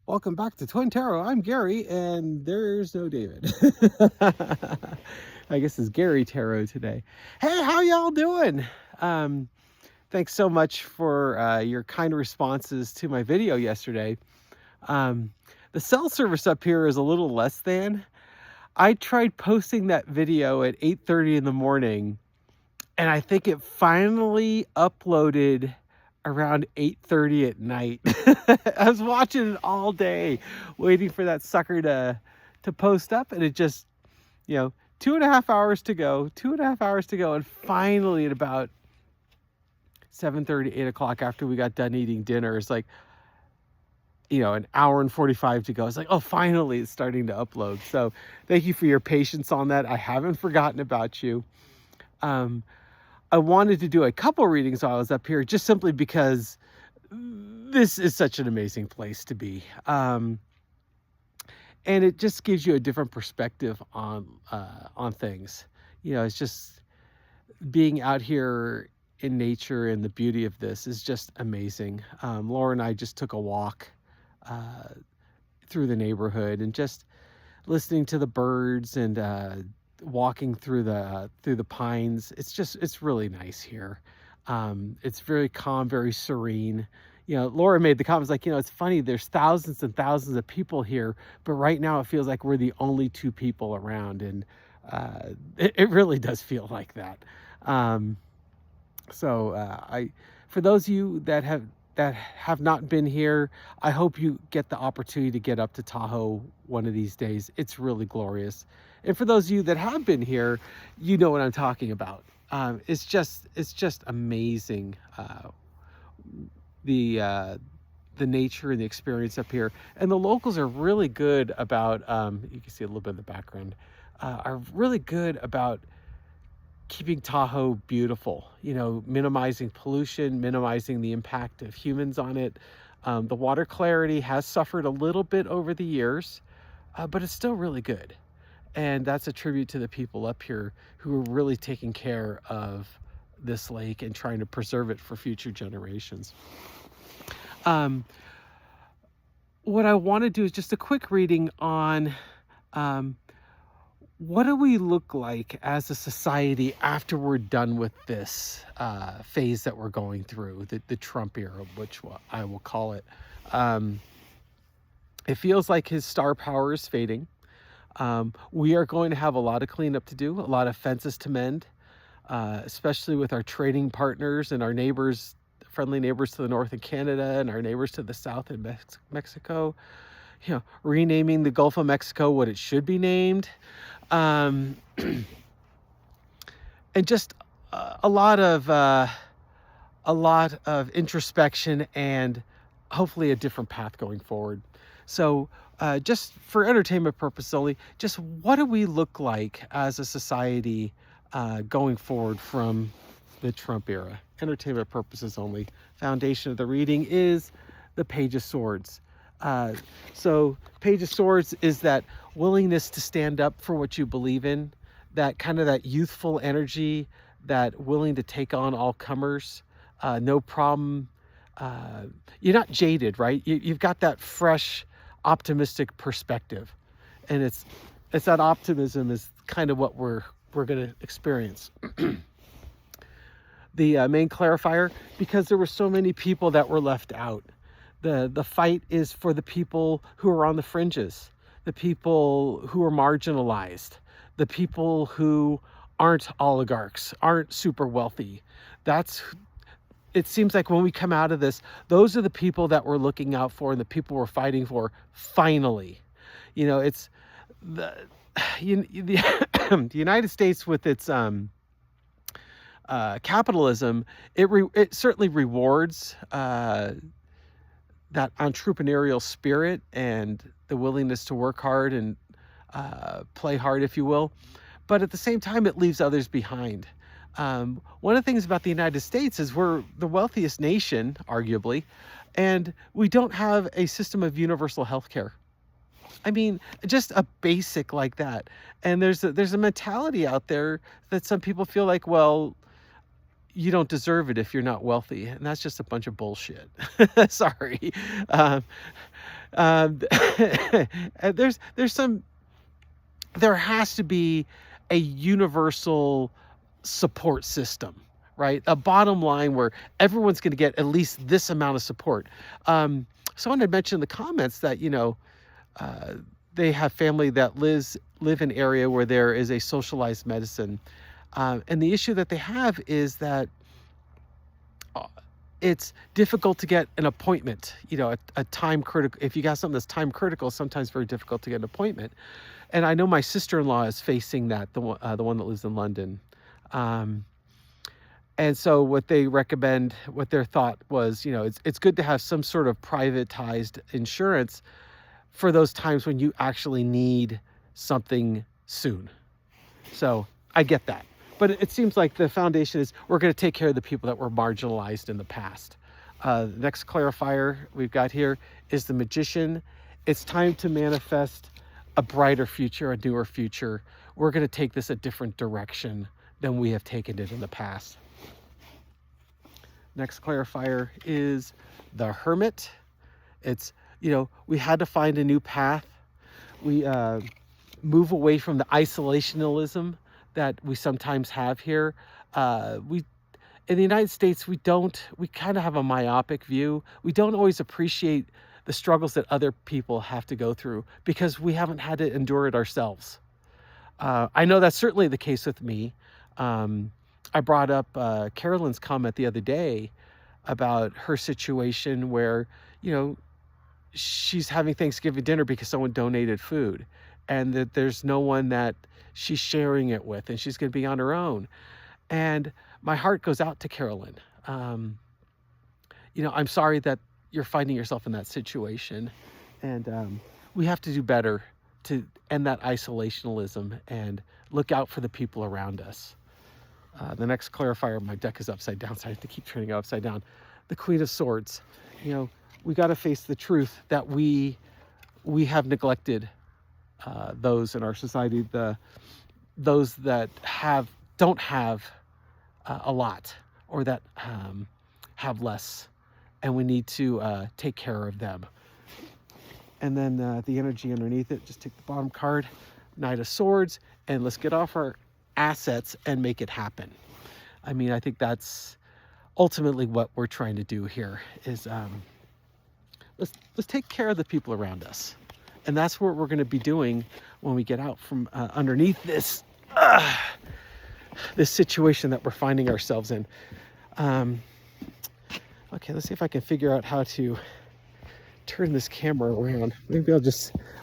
Welcome back to Twin Tarot. I'm Gary, and there's no David. I guess it's Gary Tarot today. Hey, how y'all doing? Thanks so much for your kind responses to my video yesterday. The cell service up here is a little less than. I tried posting that video at 8:30 in the morning, and I think it finally uploaded around 8:30 at night. I was watching it all day, waiting for that sucker to post up, and it just, 2.5 hours to go, 2.5 hours to go, and finally at about 7:30, 8 o'clock after we got done eating dinner, it's like, an hour and 45 to go. It's like, oh, finally it's starting to upload. So thank you for your patience on that. I haven't forgotten about you. I wanted to do a couple readings while I was up here, just simply because this is such an amazing place to be. And it just gives you a different perspective on things. It's just being out here in nature, and the beauty of this is just amazing. Laura and I just took a walk through the neighborhood and just listening to the birds and walking through the pines. It's really nice here. It's very calm, very serene. Laura made the comments like, it's funny, there's thousands and thousands of people here, but right now it feels like we're the only two people around, and it really does feel like that. For those of you that have not been here, I hope you get the opportunity to get up to Tahoe one of these days. It's really glorious. And for those of you that have been here, you know what I'm talking about. It's just amazing, the nature and the experience up here. And the locals are really good about, you can see a little bit of the background, are really good about keeping Tahoe beautiful, minimizing pollution, minimizing the impact of humans on it. The water clarity has suffered a little bit over the years, but it's still really good. And that's a tribute to the people up here who are really taking care of this lake and trying to preserve it for future generations. What I want to do is just a quick reading on what do we look like as a society after we're done with this phase that we're going through, the Trump era, which I will call it. It feels like his star power is fading. We are going to have a lot of cleanup to do, a lot of fences to mend, especially with our trading partners and our neighbors, friendly neighbors to the north in Canada and our neighbors to the south in Mexico. Renaming the Gulf of Mexico what it should be named. And just a lot of introspection and hopefully a different path going forward. So just for entertainment purposes only, just what do we look like as a society going forward from the Trump era? Entertainment purposes only. Foundation of the reading is the Page of Swords. So Page of Swords is that willingness to stand up for what you believe in, that kind of that youthful energy, that willing to take on all comers, no problem. You're not jaded, right? You've got that fresh, optimistic perspective, and it's that optimism is kind of what we're going to experience. The main clarifier, because there were so many people that were left out. The fight is for the people who are on the fringes, the people who are marginalized, the people who aren't oligarchs, aren't super wealthy. It seems like when we come out of this, those are the people that we're looking out for and the people we're fighting for. Finally, it's the United States with its capitalism. It certainly rewards that entrepreneurial spirit and the willingness to work hard and play hard, if you will. But at the same time, it leaves others behind. One of the things about the United States is we're the wealthiest nation, arguably, and we don't have a system of universal health care. I mean, just a basic like that. And there's a mentality out there that some people feel like, well, you don't deserve it if you're not wealthy. And that's just a bunch of bullshit. Sorry. Um, there's some there has to be a universal support system, right? A bottom line where everyone's going to get at least this amount of support. Someone had mentioned in the comments that, uh, they have family that live in an area where there is a socialized medicine. And the issue that they have is that uh, it's difficult to get an appointment, a time critical. If you got something that's time critical, sometimes very difficult to get an appointment. And I know my sister-in-law is facing that, the one that lives in London. Um, and so what their thought was, it's good to have some sort of privatized insurance for those times when you actually need something soon. So I get that. But it seems like the foundation is we're going to take care of the people that were marginalized in the past. The next clarifier we've got here is the magician. It's time to manifest a brighter future, a newer future. We're going to take this a different direction than we have taken it in the past. Next clarifier is the hermit. It's, we had to find a new path. We move away from the isolationism that we sometimes have here. In the United States, we kind of have a myopic view. We don't always appreciate the struggles that other people have to go through because we haven't had to endure it ourselves. I know that's certainly the case with me. I brought up Carolyn's comment the other day about her situation where, she's having Thanksgiving dinner because someone donated food and that there's no one that she's sharing it with and she's going to be on her own. And my heart goes out to Carolyn. I'm sorry that you're finding yourself in that situation. And we have to do better to end that isolationism and look out for the people around us. The next clarifier, my deck is upside down, so I have to keep turning it upside down. The Queen of Swords. We got to face the truth that we have neglected those in our society, those that don't have a lot or that have less, and we need to take care of them. And then the energy underneath it, just take the bottom card, Knight of Swords, and let's get off our assets and make it happen. I mean, I think that's ultimately what we're trying to do here is let's take care of the people around us. And that's what we're going to be doing when we get out from underneath this situation that we're finding ourselves in. Okay, let's see if I can figure out how to turn this camera around. Maybe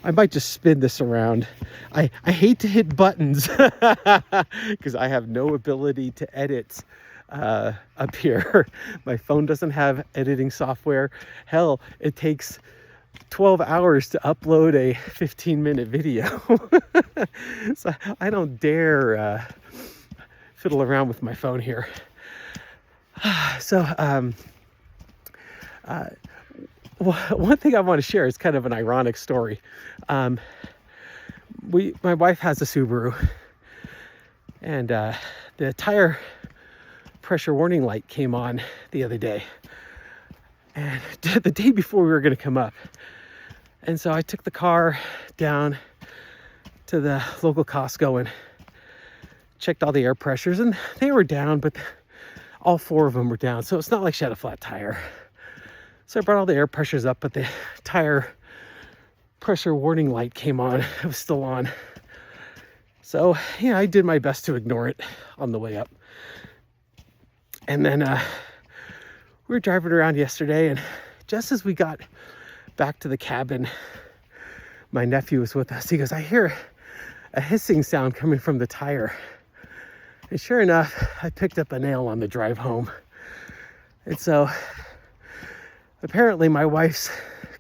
I might just spin this around. I hate to hit buttons because I have no ability to edit up here. My phone doesn't have editing software. Hell, it takes 12 hours to upload a 15-minute video. So I don't dare fiddle around with my phone here. So one thing I want to share is kind of an ironic story. My wife has a Subaru, and the tire pressure warning light came on the other day, and the day before we were going to come up. And so I took the car down to the local Costco and checked all the air pressures, and they were down, but all four of them were down. So it's not like she had a flat tire. So I brought all the air pressures up, but the tire pressure warning light came on. It was still on. So, I did my best to ignore it on the way up. And then we were driving around yesterday, and just as we got back to the cabin, my nephew was with us. He goes, I hear a hissing sound coming from the tire. And sure enough, I picked up a nail on the drive home. And so apparently my wife's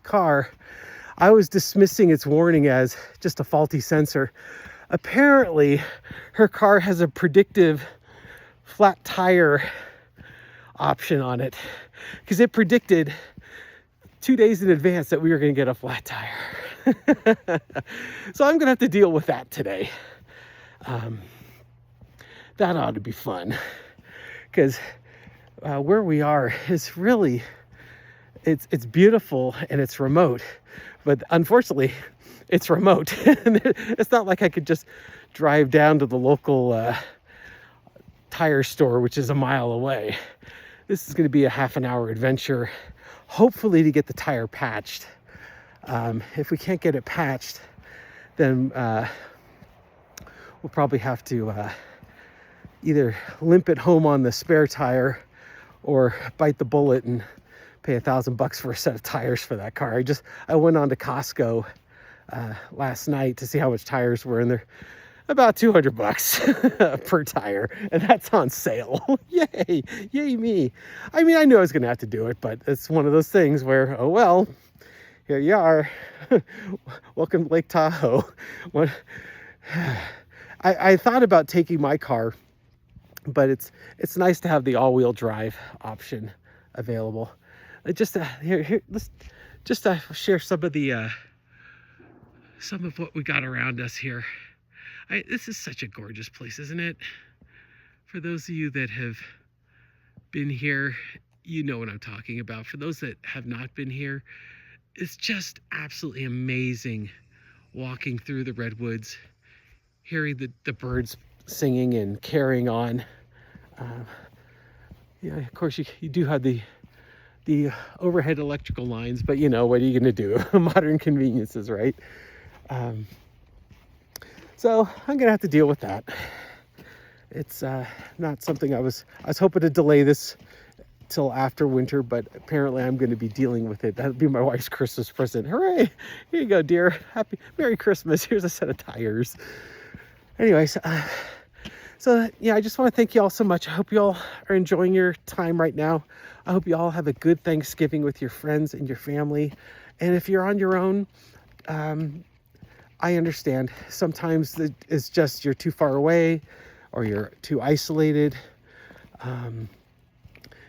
car, I was dismissing its warning as just a faulty sensor. Apparently her car has a predictive flat tire option on it because it predicted 2 days in advance that we were going to get a flat tire. So I'm going to have to deal with that today. That ought to be fun because where we are is really, it's beautiful and it's remote, but unfortunately it's remote. It's not like I could just drive down to the local tire store, which is a mile away. This is going to be a half-an-hour adventure, hopefully to get the tire patched. If we can't get it patched, then we'll probably have to either limp it home on the spare tire or bite the bullet and pay $1,000 for a set of tires for that car. I went on to Costco last night to see how much tires were, and they're about $200 per tire, and that's on sale. Yay me. I mean, I knew I was gonna have to do it, but it's one of those things where, oh well, here you are. Welcome to Lake Tahoe. I thought about taking my car, but it's nice to have the all-wheel drive option available. Let's just share some of what we got around us here. This is such a gorgeous place, isn't it? For those of you that have been here, you know what I'm talking about. For those that have not been here, it's just absolutely amazing walking through the redwoods, hearing the birds singing and carrying on. Yeah, of course you do have the overhead electrical lines, but you know, what are you going to do? Modern conveniences, right? So I'm gonna have to deal with that. It's not something I was hoping to delay this till after winter, but apparently I'm going to be dealing with it. That'll be my wife's Christmas present. Hooray! Here you go, dear. Merry Christmas. Here's a set of tires. Anyways, so yeah, I just want to thank you all so much. I hope you all are enjoying your time right now. I hope you all have a good Thanksgiving with your friends and your family. And if you're on your own, I understand. Sometimes it's just you're too far away or you're too isolated.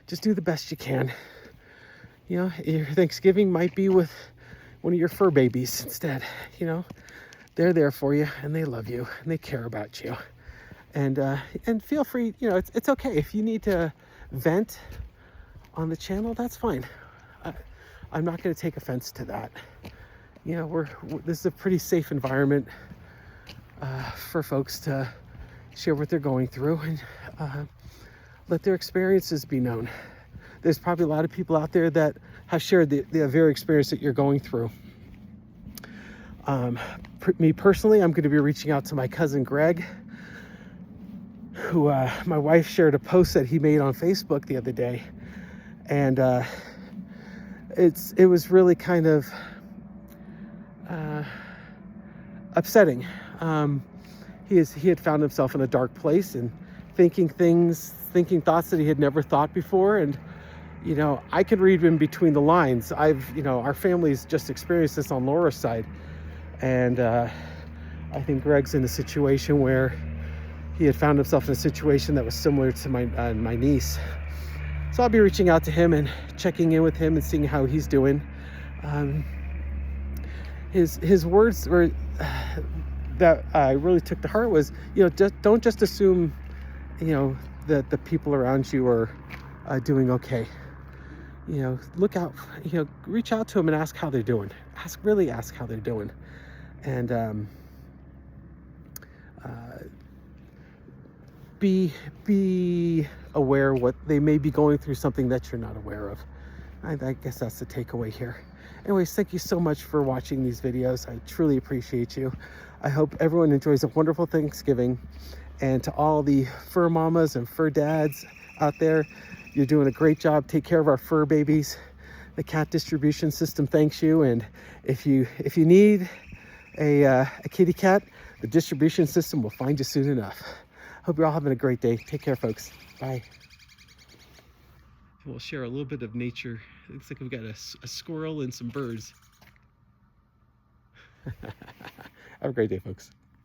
Just do the best you can. You know, your Thanksgiving might be with one of your fur babies instead. You know, they're there for you and they love you and they care about you. And feel free, you know, it's okay if you need to vent on the channel. That's fine. I'm not going to take offense to that. You know, this is a pretty safe environment for folks to share what they're going through and let their experiences be known. There's probably a lot of people out there that have shared the very experience that you're going through. Me personally, I'm going to be reaching out to my cousin Greg, who my wife shared a post that he made on Facebook the other day, and it was really kind of upsetting. He had found himself in a dark place and thinking thoughts that he had never thought before. And you know, I could read in between the lines. Our family's just experienced this on Laura's side, and I think Greg's in a situation where he had found himself in a situation that was similar to my niece. So I'll be reaching out to him and checking in with him and seeing how he's doing. His words were that I really took to heart was, you know, don't just assume, you know, that the people around you are doing okay. You know, look out, you know, reach out to them and ask how they're doing. Really ask how they're doing. And be aware what they may be going through, something that you're not aware of. I guess that's the takeaway here. Anyways, thank you so much for watching these videos. I truly appreciate you. I hope everyone enjoys a wonderful Thanksgiving. And to all the fur mamas and fur dads out there, you're doing a great job. Take care of our fur babies. The cat distribution system thanks you. And if you need a kitty cat, the distribution system will find you soon enough. Hope you're all having a great day. Take care, folks. Bye. We'll share a little bit of nature. It looks like we've got a squirrel and some birds. Have a great day, folks.